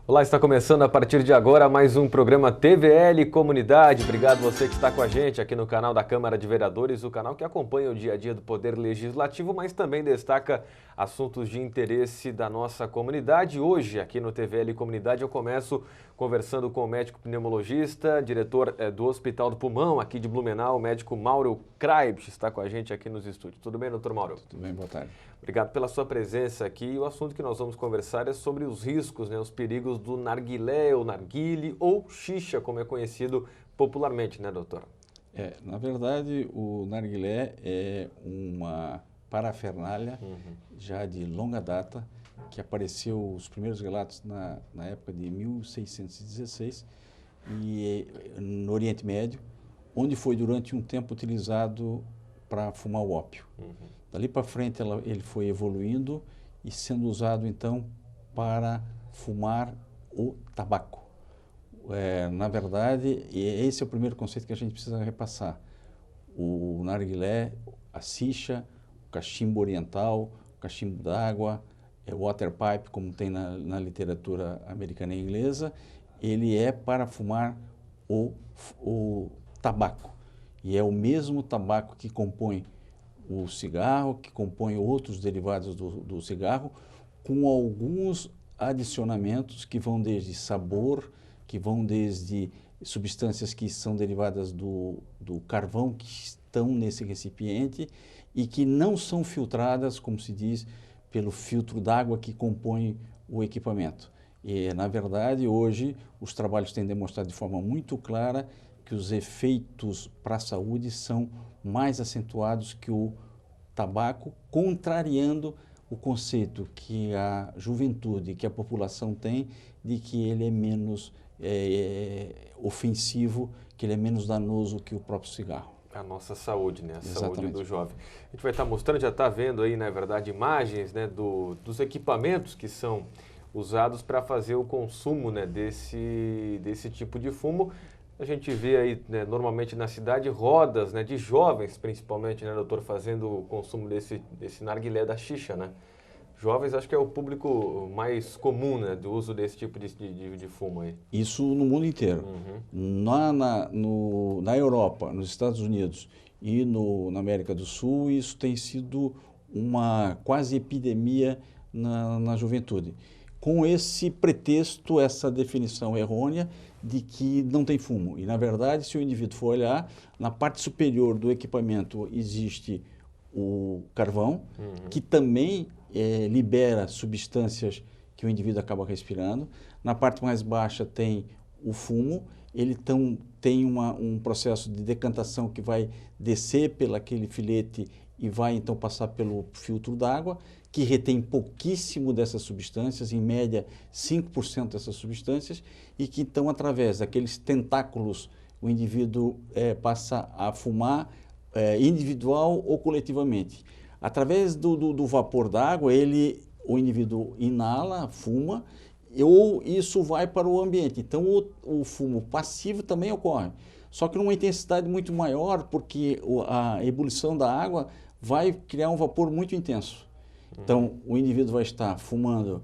Olá, está começando a partir de agora mais um programa TVL Comunidade. Obrigado você que está com a gente aqui no canal da Câmara de Vereadores, o canal que acompanha o dia a dia do Poder Legislativo, mas também destaca assuntos de interesse da nossa comunidade. Hoje, aqui no TVL Comunidade, eu começo conversando com o médico pneumologista, diretor do Hospital do Pulmão, aqui de Blumenau, o médico Mauro Kraibsch, está com a gente aqui nos estúdios. Tudo bem, doutor Mauro? Tudo bem, boa tarde. Obrigado pela sua presença aqui. O assunto que nós vamos conversar é sobre os riscos, os perigos do narguilé, ou narguile, ou xixa, como é conhecido popularmente, né, doutor? Na verdade, o narguilé é uma parafernália já de longa data, que apareceu os primeiros relatos na época de 1616 no Oriente Médio, onde foi durante um tempo utilizado para fumar o ópio. Dali para frente ele foi evoluindo e sendo usado então para fumar o tabaco. Na verdade, esse é o primeiro conceito que a gente precisa repassar. O narguilé, a xixa, o cachimbo oriental, o cachimbo d'água, o water pipe, como tem na literatura americana e inglesa, ele é para fumar o tabaco. E é o mesmo tabaco que compõe o cigarro, que compõe outros derivados do cigarro, com alguns adicionamentos que vão desde sabor, que vão desde substâncias que são derivadas do carvão que estão nesse recipiente e que não são filtradas, como se diz, pelo filtro d'água que compõe o equipamento. E, na verdade, hoje, os trabalhos têm demonstrado de forma muito clara que os efeitos para a saúde são mais acentuados que o tabaco, contrariando o conceito que a juventude, que a população tem, de que ele é menos ofensivo, que ele é menos danoso que o próprio cigarro. A nossa saúde, né? A Exatamente. Saúde do jovem. A gente vai estar mostrando, já está vendo aí, na verdade, imagens, né, dos equipamentos que são usados para fazer o consumo, né, desse tipo de fumo. A gente vê aí, né, normalmente na cidade, rodas, né, de jovens, principalmente, né, doutor, fazendo o consumo desse narguilé da xixa, né? Jovens, acho que é o público mais comum, né, do uso desse tipo de fumo aí. Isso no mundo inteiro. Na Europa, nos Estados Unidos e na América do Sul, isso tem sido uma quase epidemia na juventude. Com esse pretexto, essa definição errônea de que não tem fumo. E, na verdade, se o indivíduo for olhar, na parte superior do equipamento existe o carvão, que também libera substâncias que o indivíduo acaba respirando. Na parte mais baixa tem o fumo, ele tem um processo de decantação que vai descer pelaquele filete e vai então passar pelo filtro d'água, que retém pouquíssimo dessas substâncias, em média 5% dessas substâncias, e que então através daqueles tentáculos o indivíduo passa a fumar individual ou coletivamente. Através do vapor d'água, o indivíduo inala, fuma, ou isso vai para o ambiente. Então, o fumo passivo também ocorre, só que numa intensidade muito maior, porque a ebulição da água vai criar um vapor muito intenso. Então, o indivíduo vai estar fumando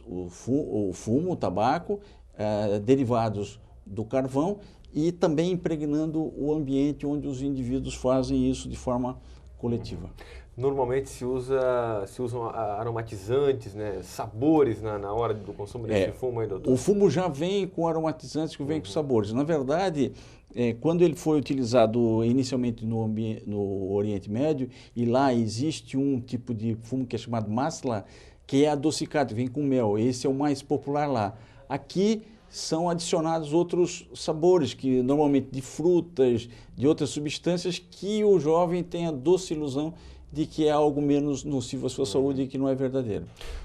o fumo, o tabaco, derivados do carvão, e também impregnando o ambiente onde os indivíduos fazem isso de forma coletiva. Normalmente se usam aromatizantes, né, sabores na hora do consumo desse fumo aí, doutor? O fumo já vem com aromatizantes que vem com sabores. Na verdade, quando ele foi utilizado inicialmente no Oriente Médio, e lá existe um tipo de fumo que é chamado masla, que é adocicado, vem com mel. Esse é o mais popular lá. Aqui são adicionados outros sabores, que normalmente de frutas, de outras substâncias, que o jovem tem a doce ilusão de que é algo menos nocivo à sua saúde e que não é verdadeiro.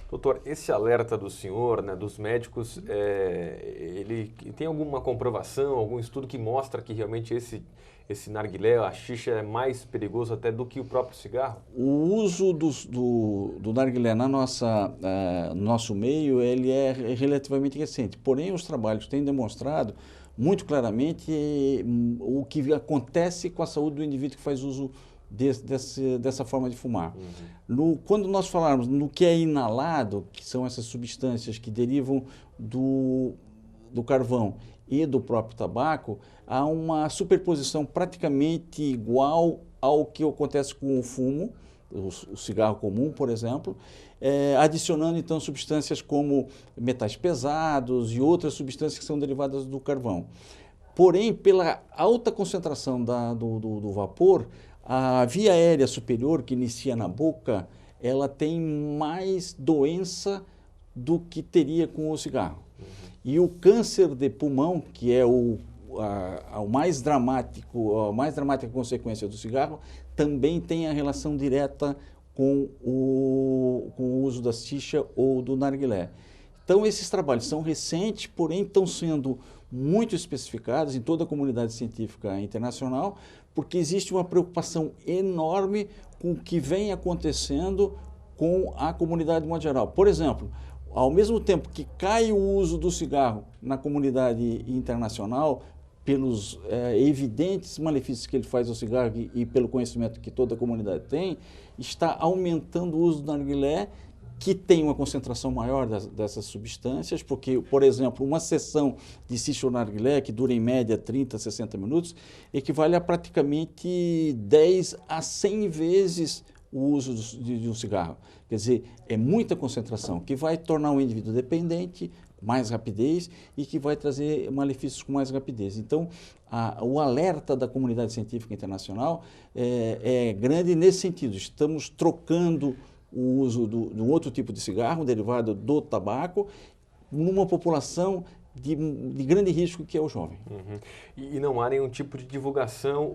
Doutor, esse alerta do senhor, né, dos médicos, ele tem alguma comprovação, algum estudo que mostra que realmente esse narguilé, a xixa, é mais perigoso até do que o próprio cigarro? O uso do narguilé no nosso meio, ele é relativamente recente. Porém, os trabalhos têm demonstrado muito claramente o que acontece com a saúde do indivíduo que faz uso dessa forma de fumar. Quando nós falarmos no que é inalado, que são essas substâncias que derivam do carvão e do próprio tabaco, há uma superposição praticamente igual ao que acontece com o fumo, o cigarro comum, por exemplo, adicionando então substâncias como metais pesados e outras substâncias que são derivadas do carvão. Porém, pela alta concentração do vapor, a via aérea superior, que inicia na boca, ela tem mais doença do que teria com o cigarro. E o câncer de pulmão, que é a mais dramática consequência do cigarro, também tem a relação direta com o uso da xixa ou do narguilé. Então, esses trabalhos são recentes, porém estão sendo muito especificados em toda a comunidade científica internacional, porque existe uma preocupação enorme com o que vem acontecendo com a comunidade de modo geral. Por exemplo, ao mesmo tempo que cai o uso do cigarro na comunidade internacional, pelos evidentes malefícios que ele faz ao cigarro e pelo conhecimento que toda a comunidade tem, está aumentando o uso do narguilé, que tem uma concentração maior dessas substâncias, porque, por exemplo, uma sessão de xixa ou narguilé, que dura em média 30, 60 minutos, equivale a praticamente 10 a 100 vezes o uso de um cigarro. Quer dizer, é muita concentração, que vai tornar o indivíduo dependente, mais rapidez, e que vai trazer malefícios com mais rapidez. Então, o alerta da comunidade científica internacional é grande nesse sentido. Estamos trocando o uso de um outro tipo de cigarro, derivado do tabaco, numa população de grande risco, que é o jovem. E não há nenhum tipo de divulgação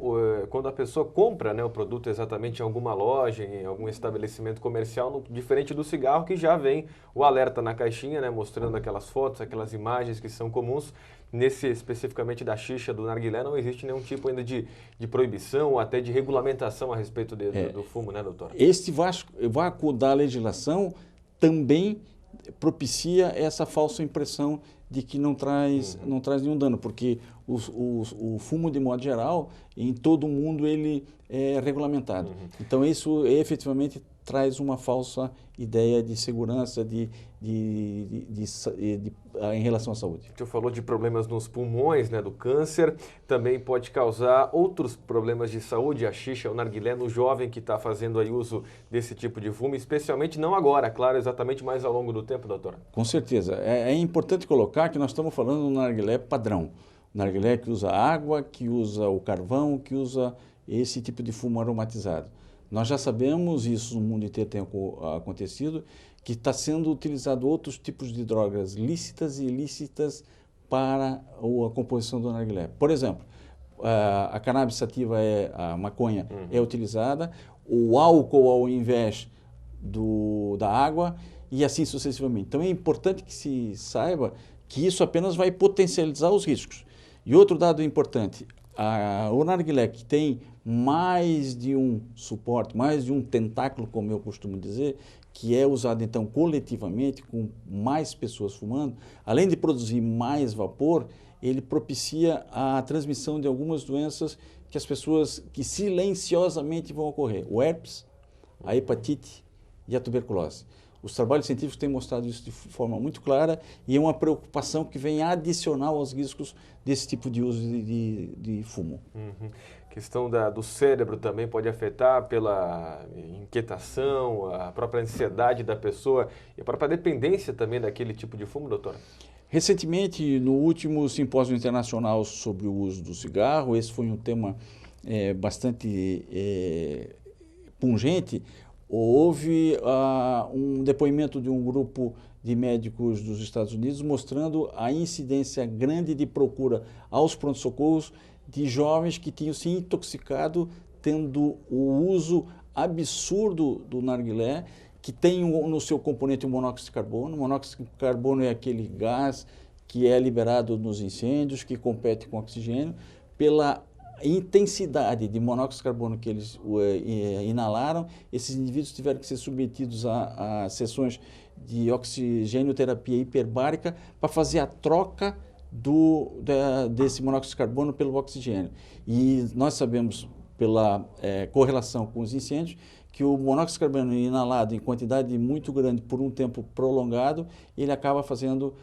quando a pessoa compra, né, o produto exatamente em alguma loja, em algum estabelecimento comercial, diferente do cigarro, que já vem o alerta na caixinha, né, mostrando aquelas fotos, aquelas imagens que são comuns. Nesse especificamente da xixa, do narguilé, não existe nenhum tipo ainda de proibição ou até de regulamentação a respeito do fumo, né, doutor? Este vácuo da legislação também propicia essa falsa impressão de que não traz nenhum dano, porque o fumo, de modo geral, em todo o mundo, ele é regulamentado. Então, isso efetivamente traz uma falsa ideia de segurança em relação à saúde. O senhor falou de problemas nos pulmões, né, do câncer, também pode causar outros problemas de saúde, a xixa, o narguilé, no jovem que está fazendo aí uso desse tipo de fumo, especialmente não agora, claro, exatamente mais ao longo do tempo, doutor? Com certeza. É importante colocar que nós estamos falando do narguilé padrão. O narguilé que usa água, que usa o carvão, que usa esse tipo de fumo aromatizado. Nós já sabemos, isso no mundo inteiro tem acontecido, que está sendo utilizado outros tipos de drogas lícitas e ilícitas para a composição do narguilé. Por exemplo, a cannabis sativa, a maconha, é utilizada, o álcool ao invés da água e assim sucessivamente. Então é importante que se saiba que isso apenas vai potencializar os riscos. E outro dado importante, o narguilé, que tem mais de um suporte, mais de um tentáculo, como eu costumo dizer, que é usado então coletivamente, com mais pessoas fumando, além de produzir mais vapor, ele propicia a transmissão de algumas doenças que as pessoas, que silenciosamente vão ocorrer: o herpes, a hepatite e a tuberculose. Os trabalhos científicos têm mostrado isso de forma muito clara e é uma preocupação que vem adicional aos riscos desse tipo de uso de fumo. A questão do cérebro também pode afetar pela inquietação, a própria ansiedade da pessoa e a própria dependência também daquele tipo de fumo, doutor? Recentemente, no último simpósio internacional sobre o uso do cigarro, esse foi um tema bastante pungente. Houve um depoimento de um grupo de médicos dos Estados Unidos mostrando a incidência grande de procura aos pronto-socorros de jovens que tinham se intoxicado tendo o uso absurdo do narguilé, que tem no seu componente o monóxido de carbono. O monóxido de carbono é aquele gás que é liberado nos incêndios, que compete com oxigênio. Pela intensidade de monóxido de carbono que eles inalaram, esses indivíduos tiveram que ser submetidos a sessões de oxigênio-terapia hiperbárica para fazer a troca desse monóxido de carbono pelo oxigênio. E nós sabemos, pela correlação com os incêndios, que o monóxido de carbono inalado em quantidade muito grande por um tempo prolongado, ele acaba fazendo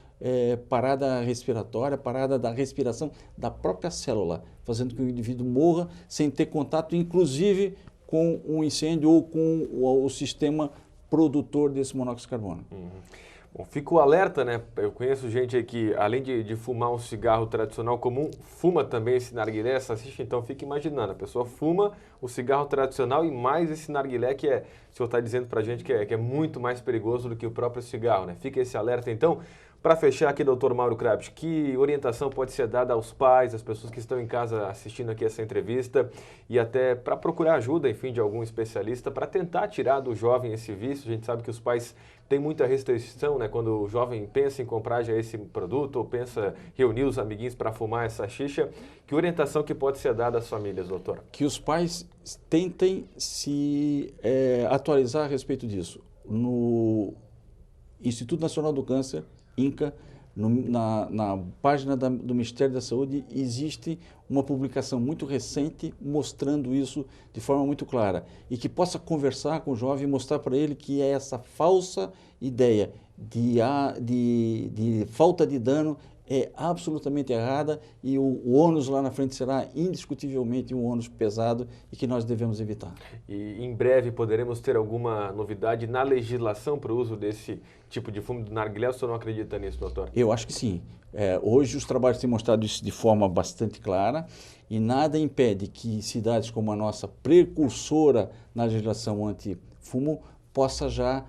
parada respiratória, parada da respiração da própria célula, fazendo com que o indivíduo morra sem ter contato, inclusive, com o incêndio ou com o sistema produtor desse monóxido de carbono. Bom, fica o alerta, né? Eu conheço gente aí que, além de fumar um cigarro tradicional comum, fuma também esse narguilé, essa cicha, então fica imaginando, a pessoa fuma o cigarro tradicional e mais esse narguilé que o senhor está dizendo pra gente que é muito mais perigoso do que o próprio cigarro, né? Fica esse alerta, então. Para fechar aqui, doutor Mauro Krabs, que orientação pode ser dada aos pais, às pessoas que estão em casa assistindo aqui essa entrevista e até para procurar ajuda, enfim, de algum especialista para tentar tirar do jovem esse vício? A gente sabe que os pais têm muita restrição, né? Quando o jovem pensa em comprar já esse produto ou pensa reunir os amiguinhos para fumar essa xixa, que orientação que pode ser dada às famílias, doutor? Que os pais tentem se atualizar a respeito disso. No Instituto Nacional do Câncer, INCA, na página do Ministério da Saúde, existe uma publicação muito recente mostrando isso de forma muito clara e que possa conversar com o jovem e mostrar para ele que é essa falsa ideia de falta de dano é absolutamente errada e o ônus lá na frente será indiscutivelmente um ônus pesado e que nós devemos evitar. E em breve poderemos ter alguma novidade na legislação para o uso desse tipo de fumo do narguilé? O senhor não acredita nisso, doutor? Eu acho que sim. Hoje os trabalhos têm mostrado isso de forma bastante clara e nada impede que cidades como a nossa, precursora na legislação anti-fumo, possa já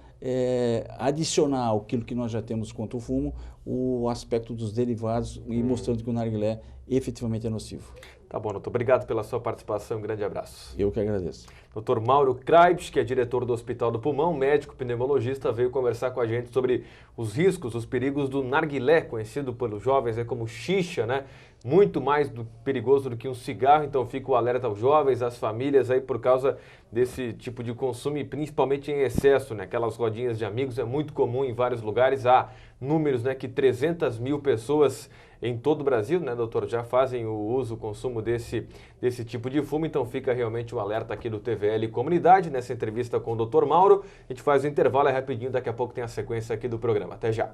adicionar aquilo que nós já temos contra o fumo, o aspecto dos derivados e mostrando que o narguilé efetivamente é nocivo. Tá bom, doutor. Obrigado pela sua participação. Um grande abraço. Eu que agradeço. Dr. Mauro Krabs, que é diretor do Hospital do Pulmão, médico pneumologista, veio conversar com a gente sobre os riscos, os perigos do narguilé, conhecido pelos jovens como xixa, né? Muito mais perigoso do que um cigarro, então fica o alerta aos jovens, às famílias aí por causa desse tipo de consumo e principalmente em excesso, né? Aquelas rodinhas de amigos é muito comum em vários lugares, há números, né, que 300 mil pessoas em todo o Brasil, né, doutor, já fazem o uso, o consumo desse tipo de fumo, então fica realmente o alerta aqui do TVL Comunidade, nessa entrevista com o doutor Mauro. A gente faz o intervalo, rapidinho, daqui a pouco tem a sequência aqui do programa. Até já!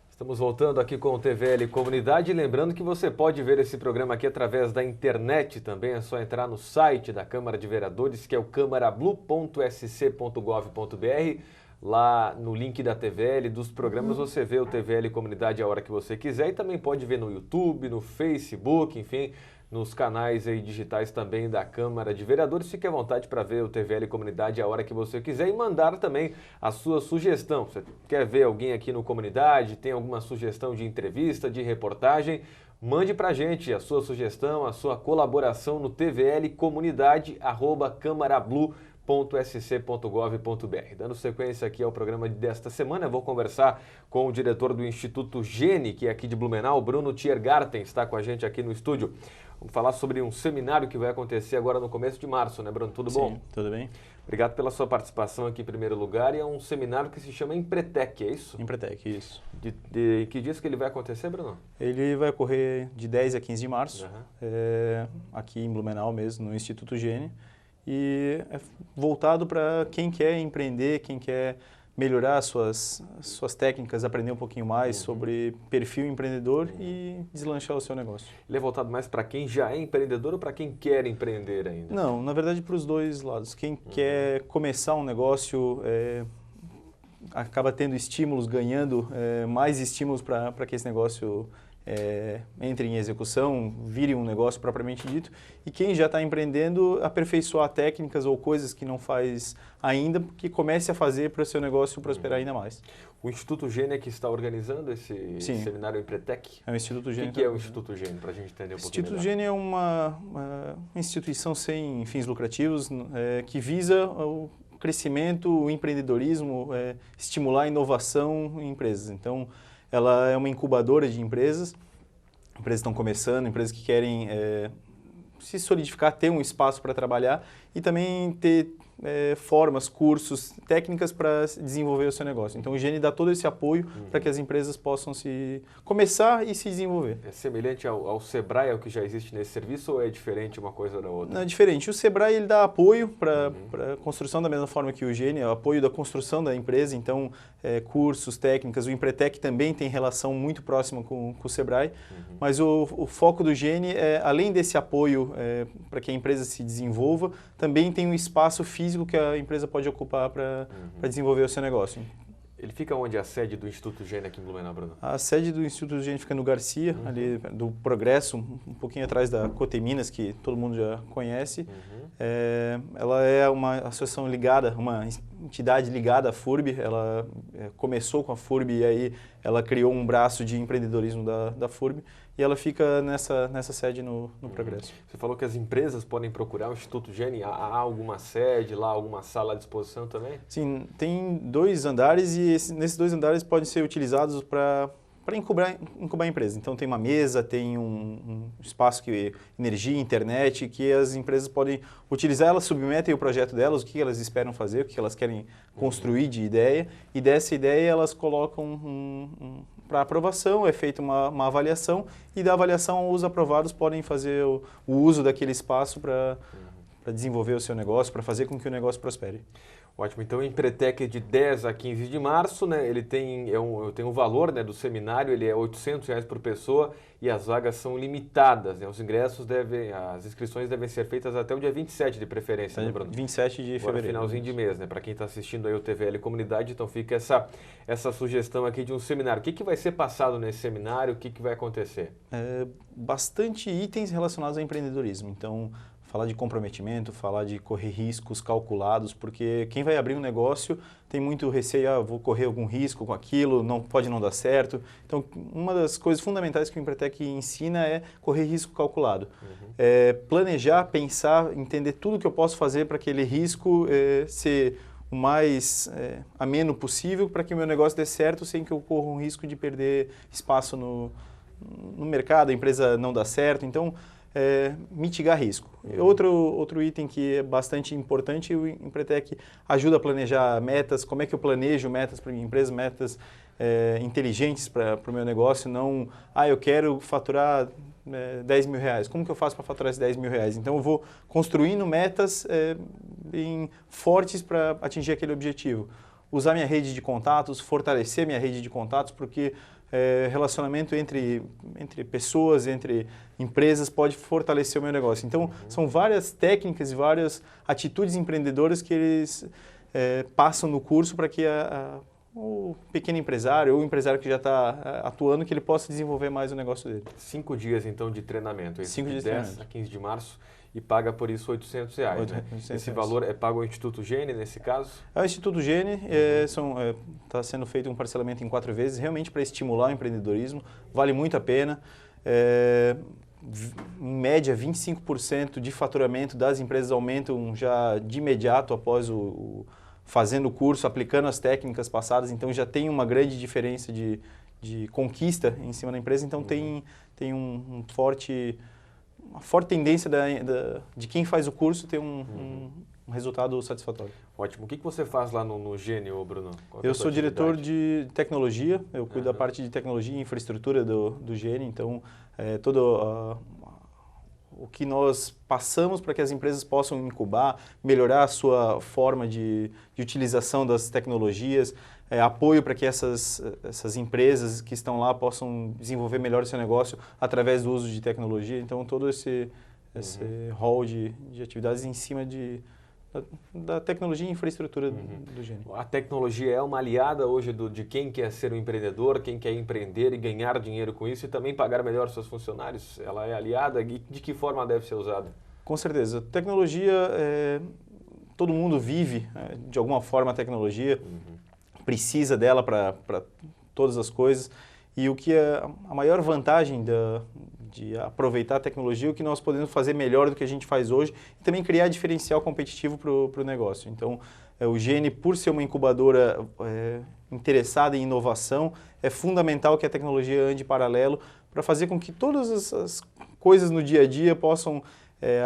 Estamos voltando aqui com o TVL Comunidade, lembrando que você pode ver esse programa aqui através da internet também, é só entrar no site da Câmara de Vereadores, que é o câmarablu.sc.gov.br. Lá no link da TVL, dos programas, você vê o TVL Comunidade a hora que você quiser e também pode ver no YouTube, no Facebook, enfim, nos canais aí digitais também da Câmara de Vereadores. Fique à vontade para ver o TVL Comunidade a hora que você quiser e mandar também a sua sugestão. Você quer ver alguém aqui no Comunidade, tem alguma sugestão de entrevista, de reportagem? Mande para a gente a sua sugestão, a sua colaboração no tvlcomunidade@câmarablu.sc.gov.br. Dando sequência aqui ao programa desta semana, eu vou conversar com o diretor do Instituto Gene, que é aqui de Blumenau, Bruno Tiergarten, está com a gente aqui no estúdio. Vamos falar sobre um seminário que vai acontecer agora no começo de março, né, Bruno? Tudo bom? Sim, tudo bem. Obrigado pela sua participação aqui em primeiro lugar. E é um seminário que se chama Empretec, é isso? Empretec, isso. De que dias que ele vai acontecer, Bruno? Ele vai ocorrer de 10 a 15 de março, aqui em Blumenau mesmo, no Instituto Gene. E é voltado para quem quer empreender, quem quer melhorar suas técnicas, aprender um pouquinho mais sobre perfil empreendedor e deslanchar o seu negócio. Ele é voltado mais para quem já é empreendedor ou para quem quer empreender ainda? Não, na verdade para os dois lados. Quem quer começar um negócio acaba tendo estímulos, ganhando mais estímulos para que esse negócio entre em execução, vire um negócio propriamente dito, e quem já está empreendendo, aperfeiçoar técnicas ou coisas que não faz ainda, que comece a fazer para o seu negócio prosperar ainda mais. O Instituto Gênio é que está organizando esse seminário Empretec? É o Instituto Gênio. O que é o Instituto Gênio, para a gente entender um pouquinho? O Instituto Gênio é uma instituição sem fins lucrativos que visa o crescimento, o empreendedorismo, estimular a inovação em empresas. Então, ela é uma incubadora de empresas estão começando, empresas que querem se solidificar, ter um espaço para trabalhar e também ter formas, cursos, técnicas para desenvolver o seu negócio. Então, o Gênio dá todo esse apoio para que as empresas possam começar e se desenvolver. É semelhante ao Sebrae, ao que já existe nesse serviço, ou é diferente uma coisa da outra? Não, é diferente. O Sebrae ele dá apoio para a construção da mesma forma que o Gênio, apoio da construção da empresa, então cursos, técnicas. O Empretec também tem relação muito próxima com o Sebrae, mas o foco do Gênio é, além desse apoio para que a empresa se desenvolva, também tem um espaço físico que a empresa pode ocupar para desenvolver o seu negócio. Ele fica onde a sede do Instituto Gênio aqui em Blumenau, Bruno? A sede do Instituto Gênio fica no Garcia, ali do Progresso, um pouquinho atrás da Coteminas, que todo mundo já conhece. Ela é uma associação ligada, uma entidade ligada à FURB. Ela começou com a FURB e aí ela criou um braço de empreendedorismo da FURB. E ela fica nessa sede no Progresso. Você falou que as empresas podem procurar o Instituto Gênio. Há alguma sede lá, alguma sala à disposição também? Sim, tem 2 andares e nesses 2 andares podem ser utilizados para incubar a empresa. Então tem uma mesa, tem um espaço que energia, internet, que as empresas podem utilizar, elas submetem o projeto delas, o que elas esperam fazer, o que elas querem construir de ideia, e dessa ideia elas colocam para aprovação, é feita uma avaliação, e da avaliação os aprovados podem fazer o uso daquele espaço para desenvolver o seu negócio, para fazer com que o negócio prospere. Ótimo, então o Empretec é de 10 a 15 de março, né? Ele tem o valor, né, do seminário, ele é R$ 800 por pessoa e as vagas são limitadas, né? As inscrições devem ser feitas até o dia 27 de preferência, né, Bruno? 27 de fevereiro. Finalzinho de mês, né? Para quem está assistindo aí o TVL Comunidade, então fica essa sugestão aqui de um seminário. O que vai ser passado nesse seminário? O que vai acontecer? Bastante itens relacionados ao empreendedorismo, então falar de comprometimento, falar de correr riscos calculados, porque quem vai abrir um negócio tem muito receio, vou correr algum risco com aquilo, pode não dar certo. Então, uma das coisas fundamentais que o Empretec ensina é correr risco calculado. Planejar, pensar, entender tudo que eu posso fazer para aquele risco ser o mais ameno possível para que o meu negócio dê certo sem que eu corra um risco de perder espaço no mercado, a empresa não dá certo. Então, mitigar risco. Outro item que é bastante importante, o Empretec ajuda a planejar metas, como é que eu planejo metas para minha empresa, metas inteligentes para o meu negócio, não, eu quero faturar R$10 mil, como que eu faço para faturar esses R$10 mil? Então eu vou construindo metas bem fortes para atingir aquele objetivo. Usar minha rede de contatos, fortalecer minha rede de contatos, porque relacionamento entre pessoas, entre empresas pode fortalecer o meu negócio. Então, são várias técnicas e várias atitudes empreendedoras que eles passam no curso para que o pequeno empresário ou o empresário que já está atuando, que ele possa desenvolver mais o negócio dele. 5 dias, então, de treinamento. 5 dias de 10 a 15 de março. E paga por isso R$800. Né? Esse valor é pago ao Instituto Gênio, nesse caso? O Instituto Gênio está sendo feito um parcelamento em 4 vezes, realmente para estimular o empreendedorismo, vale muito a pena. Em média, 25% de faturamento das empresas aumentam já de imediato após fazendo o curso, aplicando as técnicas passadas, então já tem uma grande diferença de conquista em cima da empresa, então tem uma forte tendência de quem faz o curso ter um resultado satisfatório. Ótimo. O que você faz lá no Gênio, Bruno? Eu sou diretor de tecnologia, eu cuido da parte de tecnologia e infraestrutura do Gênio, então todo o que nós passamos para que as empresas possam incubar, melhorar a sua forma de utilização das tecnologias, apoio para que essas empresas que estão lá possam desenvolver melhor o seu negócio através do uso de tecnologia. Então, todo esse rol de atividades em cima da tecnologia e infraestrutura do Gene. A tecnologia é uma aliada hoje de quem quer ser um empreendedor, quem quer empreender e ganhar dinheiro com isso e também pagar melhor seus funcionários? Ela é aliada e de que forma deve ser usada? Com certeza. Tecnologia, todo mundo vive de alguma forma a tecnologia, precisa dela para todas as coisas. E o que é a maior vantagem de aproveitar a tecnologia é o que nós podemos fazer melhor do que a gente faz hoje e também criar diferencial competitivo para o negócio. Então, o Gene, por ser uma incubadora interessada em inovação, é fundamental que a tecnologia ande paralelo para fazer com que todas as coisas no dia a dia possam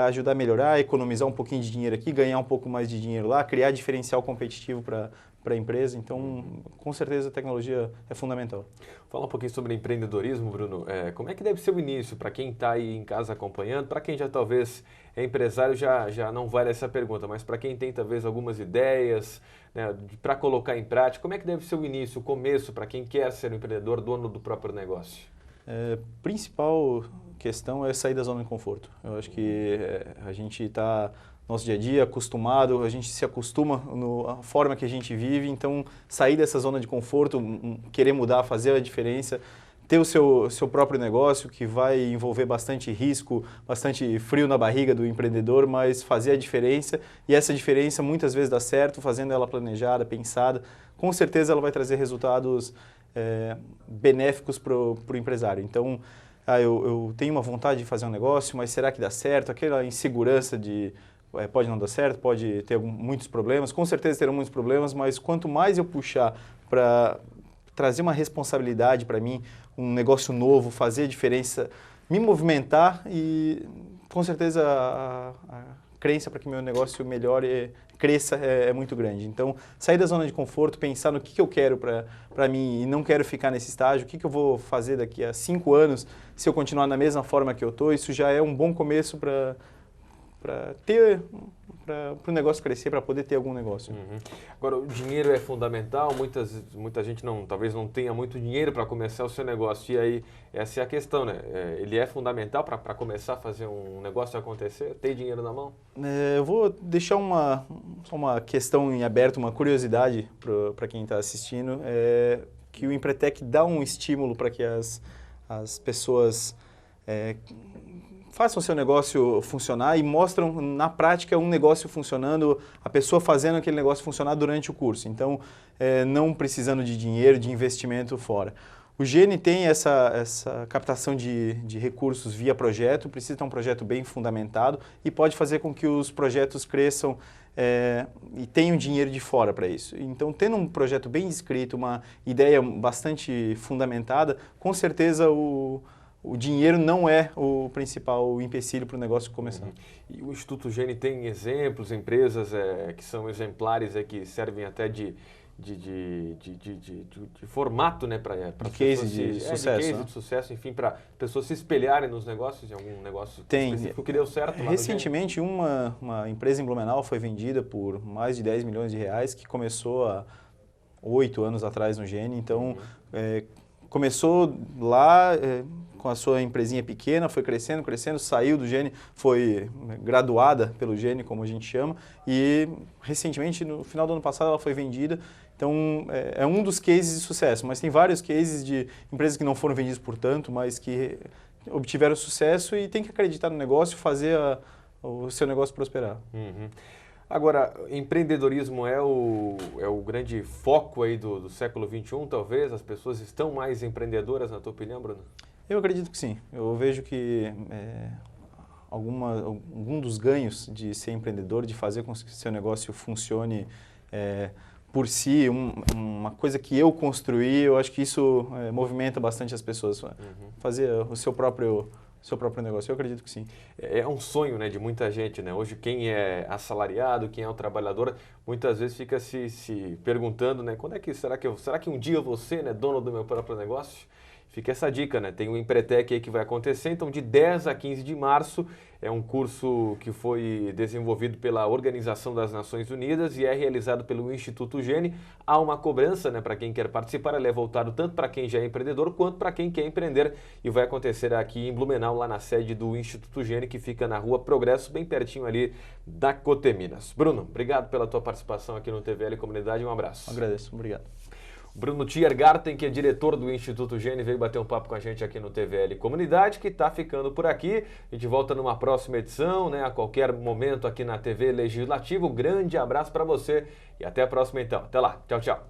ajudar a melhorar, economizar um pouquinho de dinheiro aqui, ganhar um pouco mais de dinheiro lá, criar diferencial competitivo para a empresa. Então, com certeza, a tecnologia é fundamental. Fala um pouquinho sobre empreendedorismo, Bruno. Como é que deve ser o início para quem está aí em casa acompanhando? Para quem já talvez é empresário, já não vale essa pergunta, mas para quem tem talvez algumas ideias, né, para colocar em prática, como é que deve ser o início, o começo, para quem quer ser um empreendedor, dono do próprio negócio? Principal questão é sair da zona de conforto. Eu acho que a gente está nosso dia a dia acostumado, a gente se acostuma à forma que a gente vive, então sair dessa zona de conforto, querer mudar, fazer a diferença, ter o seu próprio negócio que vai envolver bastante risco, bastante frio na barriga do empreendedor, mas fazer a diferença e essa diferença muitas vezes dá certo, fazendo ela planejada, pensada, com certeza ela vai trazer resultados benéficos para o empresário. Então, eu tenho uma vontade de fazer um negócio, mas será que dá certo? Aquela insegurança de pode não dar certo, pode ter muitos problemas, com certeza terão muitos problemas, mas quanto mais eu puxar para trazer uma responsabilidade para mim, um negócio novo, fazer a diferença, me movimentar e com certeza a crença para que meu negócio melhore, cresça é muito grande. Então, sair da zona de conforto, pensar no que eu quero para mim e não quero ficar nesse estágio, o que eu vou fazer daqui a 5 anos se eu continuar na mesma forma que eu estou, isso já é um bom começo para o negócio crescer, para poder ter algum negócio. Agora, o dinheiro é fundamental, muita gente talvez não tenha muito dinheiro para começar o seu negócio, e aí essa é a questão, né? Ele é fundamental para começar a fazer um negócio acontecer, ter dinheiro na mão? Eu vou deixar só uma questão em aberto, uma curiosidade para quem está assistindo, que o Empretec dá um estímulo para que as pessoas façam o seu negócio funcionar e mostram na prática um negócio funcionando, a pessoa fazendo aquele negócio funcionar durante o curso. Então, não precisando de dinheiro, de investimento fora. O Gene tem essa captação de recursos via projeto, precisa ter um projeto bem fundamentado e pode fazer com que os projetos cresçam e tenham dinheiro de fora para isso. Então, tendo um projeto bem escrito, uma ideia bastante fundamentada, com certeza o dinheiro não é o principal empecilho para o negócio começar. E o Instituto Gene tem exemplos, empresas que são exemplares, que servem até de formato, né, para case de sucesso. De case de sucesso, enfim, para pessoas se espelharem nos negócios, em algum negócio específico que deu certo lá recentemente, uma empresa em Blumenau foi vendida por mais de 10 milhões de reais, que começou há 8 anos atrás no Gene. Então, começou lá com a sua empresinha pequena, foi crescendo, saiu do Gene, foi graduada pelo Gene, como a gente chama, e recentemente, no final do ano passado, ela foi vendida. Então, é um dos cases de sucesso, mas tem vários cases de empresas que não foram vendidas por tanto, mas que obtiveram sucesso e tem que acreditar no negócio, fazer o seu negócio prosperar. Agora, empreendedorismo é o grande foco aí do século XXI, talvez? As pessoas estão mais empreendedoras, na tua opinião, Bruno? Eu acredito que sim. Eu vejo que algum dos ganhos de ser empreendedor, de fazer com que o seu negócio funcione por si, uma coisa que eu construí, eu acho que isso movimenta bastante as pessoas. Fazer o seu próprio negócio, eu acredito que sim. É um sonho, né, de muita gente, né? Hoje quem é assalariado, quem é o trabalhador, muitas vezes fica se perguntando, né, será que um dia eu vou ser, né, dono do meu próprio negócio? fica essa dica, né? Tem o Empretec aí que vai acontecer, então de 10 a 15 de março é um curso que foi desenvolvido pela Organização das Nações Unidas e é realizado pelo Instituto Gene. Há uma cobrança, né, para quem quer participar, ele é voltado tanto para quem já é empreendedor quanto para quem quer empreender e vai acontecer aqui em Blumenau, lá na sede do Instituto Gene, que fica na Rua Progresso, bem pertinho ali da Coteminas. Bruno, obrigado pela tua participação aqui no TVL Comunidade, um abraço. Agradeço, obrigado. Bruno Tiergarten, que é diretor do Instituto Gene, veio bater um papo com a gente aqui no TVL Comunidade, que está ficando por aqui. A gente volta numa próxima edição, né? A qualquer momento aqui na TV Legislativo. Um grande abraço para você e até a próxima então. Até lá. Tchau, tchau.